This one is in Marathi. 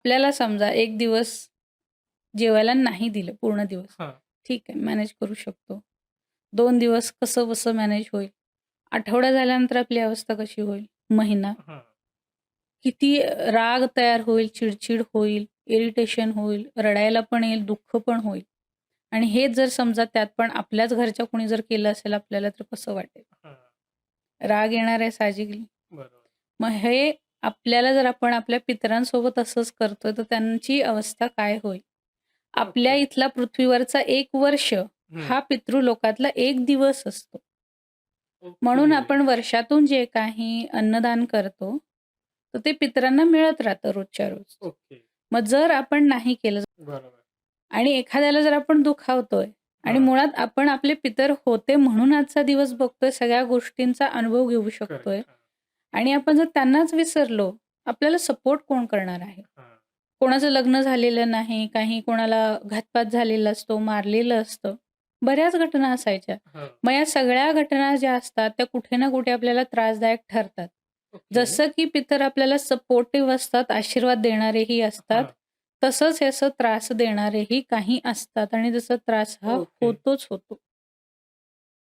आपल्याला समजा एक दिवस जेवायला नाही दिलं पूर्ण दिवस. हां. ठीक आहे, मॅनेज करू शकतो. 2 दिवस कसंबसं मॅनेज होईल. आठवडा झाल्यानंतर आपली अवस्था कशी होईल? महिना. हां. किती राग तयार होईल, चिड होईल, इरिटेशन होईल, रडायला पण येईल, दुःख पण होईल. आणि हेच जर समजा त्यात पण आपल्याच घरच्या कोणी जर केलं असेल आपल्याला तर कसं वाटेल? हां. राग येणार आहे साहजिक. बरोबर. मग हे आपल्याला जर आपण आपल्या पितरांसोबत असंच करतोय, तर त्यांची अवस्था काय होईल? आपल्या ओके. इथला पृथ्वीवरचा 1 वर्ष हं. हा पितृलोकातला 1 दिवस असतो. ओके. म्हणून आपण वर्षातून जे काही अन्नदान करतो, तर ते पितरांना मिळत राहतं रोजच्या रोज. ओके. मग जर आपण नाही केलं बरोबर. आणि एखाद्याला जर आपण दुखावतोय आणि हां. मुळात आपण आपले पितर होते म्हणून आजचा दिवस बघतोय, सगळ्या गोष्टींचा अनुभव घेऊ शकतोय करेक्ट. हां. आणि आपण जर त्यांनाच विसरलो, आपल्याला सपोर्ट कोण करणार आहे? हां. कोणाचं लग्न झालेलं नाही, काही कोणाला घातपात झालेला असतो, मारलेलं असतं. बऱ्याच घटना असायच्या. हां. मग या सगळ्या घटना ज्या असतात, त्या कुठे ना कुठे आपल्याला त्रासदायक ठरतात. ओके. जसं की पितर आपल्याला सपोर्टिव्ह असतात, आशीर्वाद देणारेही असतात, हां. तसंच हे असं त्रास देणारेही काही असतात आणि जसा त्रास हा ओके. होतोच होतो.